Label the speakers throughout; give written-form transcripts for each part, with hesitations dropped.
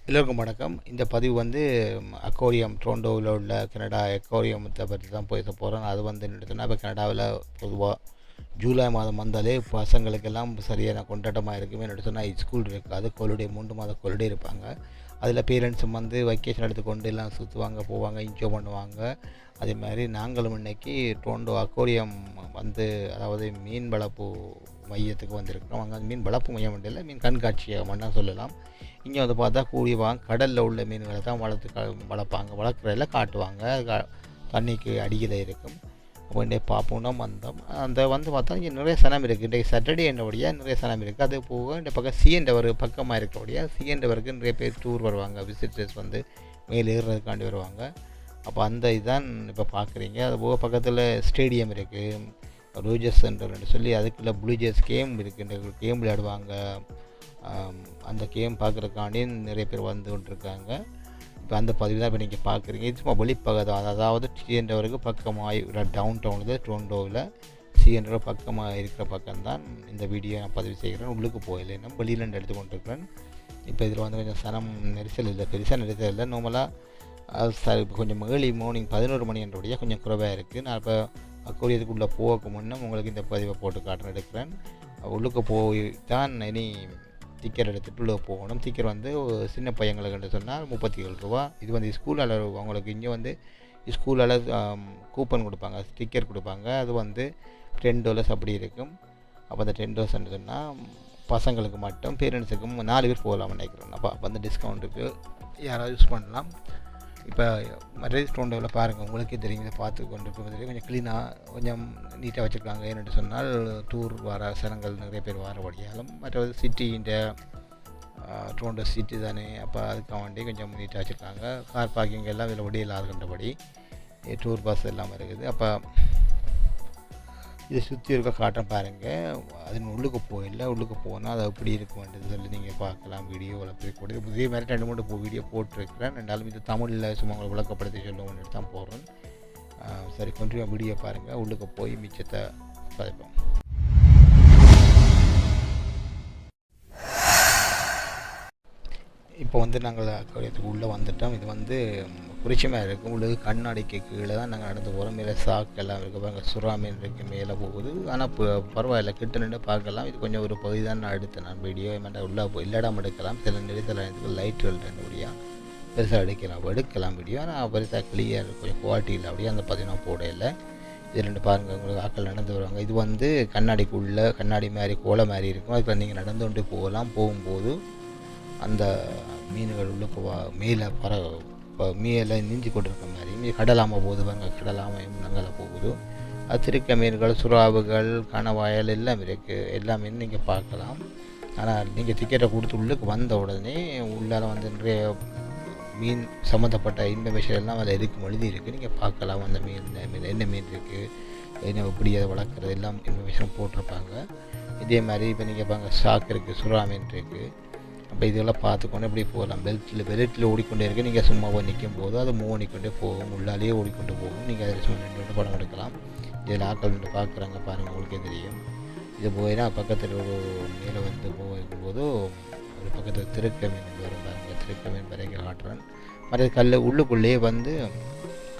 Speaker 1: எல்லோருக்கும் வணக்கம். இந்த பதிவு வந்து அக்வாரியம் டொரண்டோவில் உள்ள கனடா அக்வாரியத்தை பற்றி தான் பேச போகிறோம். அது வந்து என்னென்னா, இப்போ கனடாவில் பொதுவாக ஜூலை மாதம் வந்தாலே பசங்களுக்கெல்லாம் சரியான கொண்டாட்டமாக இருக்குமே. என்னென்னு சொன்னால் ஸ்கூல் இருக்காது, ஹாலிடே 3 மாத ஹாலிடே இருப்பாங்க. அதில் பேரண்ட்ஸும் வந்து வெக்கேஷன் எடுத்துக்கொண்டு எல்லாம் சுற்றுவாங்க, போவாங்க, என்ஜாய் பண்ணுவாங்க. அதே மாதிரி நாங்களும் இன்றைக்கி டொரண்டோ அக்வாரியம் வந்து, அதாவது மீன் வளர்ப்பு மையத்துக்கு வந்திருக்கிறோம். அங்கே மீன் வளர்ப்பு மையம் இல்லை, மீன் கண்காட்சியகம்னு சொல்லலாம். இங்கே வந்து பார்த்தா கூடியவாங்க கடலில் உள்ள மீன்களை தான் வளர்ப்பாங்க, வளர்க்குறதில் காட்டுவாங்க. தண்ணிக்கு அடியில் இருக்கும். அப்போ இன்றைய பார்ப்போம்னா வந்தோம். அந்த வந்து பார்த்தா இங்கே நிறைய சனம் இருக்குது. இன்றைக்கு சாட்டர்டே என்னபடியாக நிறைய சனம் இருக்குது. அது போக இந்த பக்கம் சிஎன்டவர் பக்கமாக இருக்கபடியாக சிஎன்டவருக்கு நிறைய பேர் டூர் வருவாங்க, விசிட்டர்ஸ் வந்து மேலே ஏறுறதுக்காண்டி வருவாங்க. அப்போ அந்த இதுதான் இப்போ பார்க்குறீங்க. அது போக பக்கத்தில் ஸ்டேடியம் இருக்குது, ரோஜர்ஸ் சென்டர்னு சொல்லி, அதுக்குள்ளே ப்ளூ ஜேஸ் கேம் இருக்குது, கேம் விளையாடுவாங்க. அந்த கேம் பார்க்குறதுக்காண்டி நிறைய பேர் வந்து கொண்டிருக்காங்க. இப்போ அந்த பதிவு தான் இப்போ நீங்கள் பார்க்குறீங்க. இது சும்மா வெளிப்பக்கம், அதாவது சிஎன்டவருக்கு பக்கமாக டவுன் டவுனில் டொரண்டோவில் சிஎன்டவர் பக்கமாக இருக்கிற பக்கம்தான் இந்த வீடியோ நான் பதிவு செய்கிறேன். உள்ளுக்கு போயில்லைன்னா வெளியிலேருந்து எடுத்து கொண்டிருக்கிறேன். இப்போ இதில் வந்து கொஞ்சம் சனம் நெரிசல் இல்லை, பெருசாக நெரிசல் இல்லை. நார்மலாக சார் இப்போ கொஞ்சம் ஏர்லி மார்னிங் 11 மணி என்றபடியாக கொஞ்சம் குறைவாக இருக்குது. நான் இப்போ அக்வாரியத்துக்குள்ளே போக முன்னே உங்களுக்கு இந்த பதிவை போட்டு காட்டுறேன் எடுக்கிறேன். உள்ளுக்கு போய் தான் இனி டிக்கெட் எடுத்துகிட்டு உள்ளே போகணும். டிக்கெட் வந்து சின்ன பையங்களுக்கு சொன்னால் 37 ரூபா. இது வந்து ஸ்கூல் அளவு. அவங்களுக்கு இங்கே வந்து ஸ்கூலால் கூப்பன் கொடுப்பாங்க, டிக்கெட் கொடுப்பாங்க. அது வந்து $10 அப்படி இருக்கும். அப்போ அந்த $10 சொன்னால் பசங்களுக்கு மட்டும், பேரண்ட்ஸுக்கும் 4 பேர் போகலாம்னு நினைக்கிறேன். அப்போ அந்த டிஸ்கவுண்ட்டுக்கு யாராவது யூஸ் பண்ணலாம். இப்போ மற்ற டொரண்டோவில் பாருங்கள், உங்களுக்கே தெரியும். இதை பார்த்து கொண்டு போய் கொஞ்சம் க்ளீனாக கொஞ்சம் நீட்டாக வச்சுருக்காங்க. ஏன்னு சொன்னால் டூர் வர சனங்கள் நிறைய பேர் வரபடியாலும், மற்றது சிட்டின்ற டொரண்டோ சிட்டி தானே, அப்போ அதுக்காக வேண்டி கொஞ்சம் நீட்டாக வச்சுருக்காங்க. கார் பார்க்கிங் எல்லாம் இதில் ஒடியில்லாதுன்றபடி டூர் பஸ் எல்லாம் இருக்குது. அப்போ இதை சுற்றி இருக்க காட்டம் பாருங்கள். அதன் உள்ளுக்கு போயிடல, உள்ளுக்கு போனால் அது எப்படி இருக்க வேண்டியது சொல்லி நீங்கள் பார்க்கலாம். வீடியோவில் போய் இதே மாதிரி 2-3 வீடியோ போட்டிருக்கிறேன். ரெண்டாலும் இது தமிழில் சும்மா உங்களை விளக்கப்படுத்தி சொல்லுவோம்னு தான் போடுறேன். சரி, கொஞ்சம் வீடியோ பாருங்கள், உள்ளுக்கு போய் மிச்சத்தை பார்ப்போம். இப்போ வந்து நாங்கள் அக்வாரியத்துக்கு உள்ளே வந்துட்டோம். இது வந்து குறிச்சமாக இருக்கும். உள்ளது கண்ணாடிக்கு கீழே தான் நாங்கள் நடந்து போகிறோம். மேலே சாக்கு எல்லாம் இருக்குது பாருங்க, சுறா மீன் இருக்குது மேலே போகுது. ஆனால் பரவாயில்ல, கிட்ட நின்று பார்க்கலாம். இது கொஞ்சம் ஒரு பகுதி தான் நான் எடுத்தேன். நான் வீடியோ மேலே உள்ளே இல்லடாமல் எடுக்கலாம். சில நெரிசல் லைட்டுகள் இருந்தபடியாக பெருசாக எடுக்கலாம் வீடியோ. ஆனால் பெருசாக கிளியர் கொஞ்சம் குவாலிட்டி இல்லை, அப்படியே அந்த பதிவு போடையில். இது 2 பாருங்கள், உங்களுக்கு ஆக்கள் நடந்து வருவாங்க. இது வந்து கண்ணாடிக்குள்ளே கண்ணாடி மாதிரி கோலை மாதிரி இருக்கும். அதுக்கு நீங்கள் நடந்து கொண்டு போகலாம். போகும்போது அந்த மீன்கள் உள்ளுக்கு மேலே மேலே நீஞ்சி கொண்டிருக்க மாதிரி கடலாமல் போகுது பாருங்க, கடலாமையும் நங்கலை போகுது. அது திருக்க மீன்கள், சுறாவுகள், கணவாயல் எல்லாம் இருக்குது. எல்லா மீனும் நீங்கள் பார்க்கலாம். ஆனால் நீங்கள் டிக்கெட்டை கொடுத்து உள்ளுக்கு வந்த உடனே உள்ளால் வந்து நிறைய மீன் சம்மந்தப்பட்ட இன்ஃபர்மேஷன் எல்லாம் அதில் எழுதி இருக்குது. நீங்கள் பார்க்கலாம். அந்த மீன் என்ன மீன் இருக்குது, என்ன எப்படி அதை வளர்க்குறது, எல்லாம் இன்ஃபர்மேஷன் போட்டிருப்பாங்க. இதே மாதிரி இப்போ நீங்கள் பாருங்க, ஷாக் இருக்குது, சுறா மீன் இருக்குது. அப்போ இதெல்லாம் பார்த்துக்கொண்டு இப்படி போகலாம். பெல்ட்டில் ஓடிக்கொண்டே இருக்குது. நீங்கள் சும்மா போய் நிற்கும் போது அது மூவ் பண்ணிக்கொண்டே போகும், உள்ளாலேயே ஓடிக்கொண்டு போகும். நீங்கள் அதில் சும்மா நின்று படம் எடுக்கலாம். இதில் ஆக்கள் நின்று பார்க்குறாங்க பாருங்கள், உங்களுக்கே தெரியும். இது போயினா பக்கத்தில் ஒரு மேலே வந்து போகும்போது ஒரு பக்கத்தில் திருக்க மீன் வரும் பாருங்கள். திருக்க மீன் வரைக்கும் காட்டுறேன். மற்ற உள்ளுக்குள்ளேயே வந்து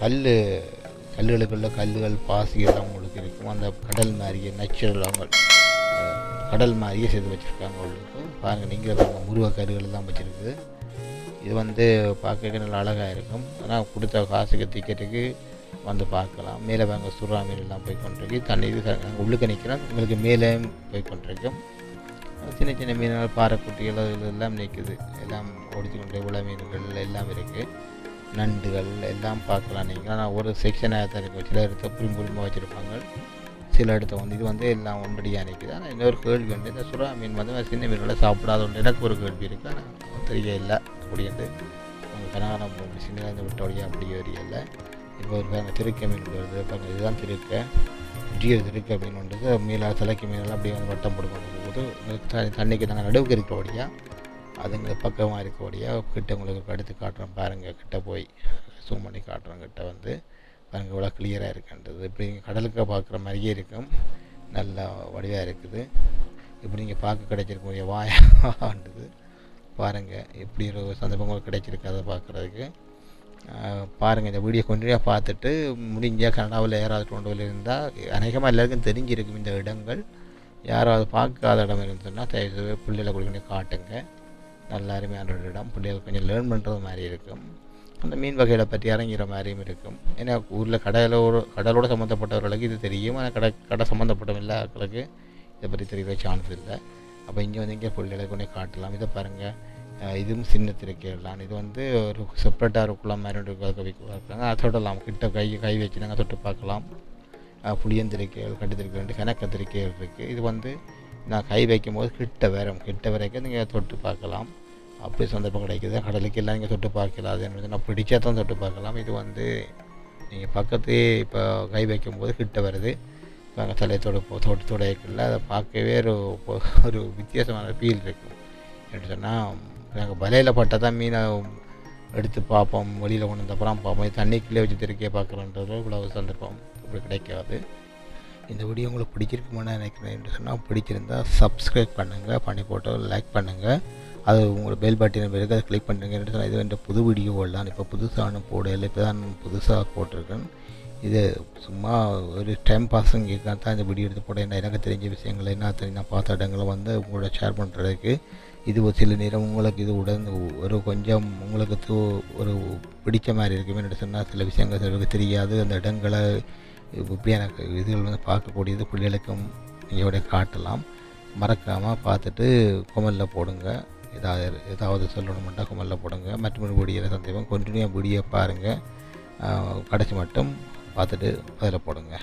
Speaker 1: கல்லுகளுக்குள்ள கல்லுகள், பாசிகள் உங்களுக்கு இருக்கும். அந்த கடல் மாதிரியே நேச்சுரல் அவங்க கடல் மாதிரியே செய்து வச்சுருக்காங்க உள்ளுக்கு பாருங்கள். நீங்கள் பாருங்கள், முருகக்கருகள் தான் வச்சுருக்குது. இது வந்து பார்க்க நல்லா அழகாக இருக்கும். ஆனால் கொடுத்த காசுக்கு டிக்கெட்டுக்கு வந்து பார்க்கலாம். மேலே வாங்க சுறா மீன் எல்லாம் போய் கொண்டிருக்கு. தண்ணி உள்ளுக்க நிற்கிறேன், உங்களுக்கு மேலே போய் கொண்டிருக்கும். சின்ன சின்ன மீன்கள், பாறைக்குட்டிகள் இதெல்லாம் நிற்குது. எல்லாம் ஓடிச்சு கொண்டு உள்ள மீன்கள் எல்லாம் இருக்குது. நண்டுகள் எல்லாம் பார்க்கலாம் நீங்கள். ஆனால் ஒரு செக்ஷனாக தான் இருக்கும். சில இடத்த புரிம்புரிமாக வச்சுருப்பாங்க, சில இடத்த வந்து இது வந்து எல்லாம் ஒன்றடியாக நிற்குது. ஆனால் இன்னொரு கேள்வி வந்து, இந்த சுறா மீன் வந்து சின்ன மீன்களை சாப்பிடாத ஒன்று எனக்கு ஒரு கேள்வி இருக்குது. ஆனால் தெரிய இல்லை அப்படி வந்து உங்கள் கனகாரம் சின்னதாக விட்டோடையாக அப்படி இல்லை. இப்போ ஒரு திருக்க மீன் வருது பாருங்கள். இதுதான் திருக்க மீன் வந்துட்டு மீன் சிலைக்கு மீனெல்லாம் அப்படியே வந்து வட்டம் போட்டு கொண்டு போகுது. தண்ணிக்கு நாங்கள் நடுவுக்கு இருக்கபடியாக அதுங்க பக்கமாக இருக்கபடியாக கிட்ட உங்களுக்கு எடுத்து காட்டுறோம் பாருங்கள். கிட்ட போய் ஜூம் பண்ணி காட்டுறோம். கிட்ட வந்து பாருங்கள் இவ்வளோ கிளியராக இருக்குன்றது. இப்படி நீங்கள் கடலுக்கு பார்க்குற மாதிரியே இருக்கும், நல்லா வடிவாக இருக்குது. இப்படி நீங்கள் பார்க்க கிடைச்சிருக்கக்கூடிய வாயான்றது பாருங்கள், எப்படி ஒரு சந்தர்ப்பம் உங்களுக்கு கிடைச்சிருக்கு அதை பார்க்குறதுக்கு. பாருங்கள், இந்த வீடியோ கொஞ்சம் பார்த்துட்டு முடிஞ்சால் கனடாவில் யாராவது டொரண்டோவில் இருந்தால் அநேகமாக எல்லாருக்கும் தெரிஞ்சிருக்கும் இந்த இடங்கள். யாராவது பார்க்காத இடம் இருந்துச்சுன்னா தயவுசெய்து பிள்ளைகளை கொடுக்க காட்டுங்க. நல்ல அருமையான ஒரு இடம், பிள்ளைகள் கொஞ்சம் லேர்ன் பண்ணுறது மாதிரி இருக்கும். அந்த மீன் வகைகளை பற்றி இறங்கிற மாதிரியும் இருக்கும். ஏன்னா ஊரில் கடலோடு சம்மந்தப்பட்டவர்களுக்கு இது தெரியும், ஆனால் கடை சம்மந்தப்பட்ட எல்லா ஆட்களுக்கு இதை பற்றி தெரிய சான்ஸ் இல்லை. அப்போ இங்கே வந்து இங்கே பிள்ளைகளை கொண்டே காட்டலாம். இதை பாருங்கள், இதுவும் சின்ன திரைக்கைலாம். இது வந்து ஒரு செப்பரேட்டாக ஒரு குளம் மாதிரி வைக்கிறாங்க. அதை தொடலாம், கிட்ட கை வச்சு நாங்கள் தொட்டு பார்க்கலாம். புளியந்திரிக்கைகள், கட்டுத்திரிக்கை, கணக்கத்திரிக்கைகள் இருக்குது. இது வந்து நான் கை வைக்கும்போது கிட்ட வரைக்கும் நீங்கள் தொட்டு பார்க்கலாம். அப்படி சந்தர்ப்பம் கிடைக்குது. கடலுக்கு எல்லாம் நீங்கள் தொட்டு பார்க்கலாம். அது நான் பிடிச்சா தான் தொட்டு பார்க்கலாம். இது வந்து நீங்கள் பக்கத்தே இப்போ கை வைக்கும்போது கிட்ட வருது. நாங்கள் தலையை தொட்டு துடைக்கல, அதை பார்க்கவே ஒரு வித்தியாசமான ஃபீல் இருக்கும். எப்படி சொன்னால், நாங்கள் வலையில் பட்டால் தான் மீனை எடுத்து பார்ப்போம், வெளியில் கொண்டு வந்தப்பறம் பார்ப்போம். தண்ணிக்குள்ளே வச்சு திருக்கியே பார்க்குறன்றது இவ்வளவு சந்தர்ப்பம் இப்படி கிடைக்காது. இந்த வீடியோ உங்களுக்கு பிடிச்சிருக்குமான்னு நினைக்கிறேன். என்று சொன்னால், பிடிச்சிருந்தால் சப்ஸ்கிரைப் பண்ணுங்கள், பண்ணி போட்டு லைக் பண்ணுங்கள். அது உங்களோட பெல் பட்டினை பிறகு அதை கிளிக் பண்ணுங்கன்னு சொன்னால், இது என்ற புது வீடியோவில் தான் இப்போ புதுசான போடையில் இப்போ தான் புதுசாக போட்டிருக்கேன். இது சும்மா ஒரு டைம் பாஸுங்கிறதுக்காக தான் இந்த வீடியோ எடுத்து போட்டேன். எனக்கு தெரிஞ்ச விஷயங்களை நான் பார்த்த இடங்களை வந்து உங்களோட ஷேர் பண்ணுறதுக்கு. இது ஒரு சில நேரம் உங்களுக்கு இது ஒரு கொஞ்சம் உங்களுக்கு ஒரு பிடிச்ச மாதிரி இருக்குமே என்று சொன்னால், சில விஷயங்கள் சிலருக்கு தெரியாது. அந்த இடங்களை இப்படியான இதுகள் வந்து பார்க்கக்கூடியது பிள்ளைகளுக்கும் இதோட காட்டலாம். மறக்காமல் பார்த்துட்டு கொமெண்டில் போடுங்க. ஏதாவது சொல்லணுமெண்டா கொமெண்டில் போடுங்க. மற்றொரு வீடியோவில் சந்தேகம் கண்டினியூ வீடியோ பாருங்கள், கடைசி மட்டும் பார்த்துட்டு அதில் போடுங்க.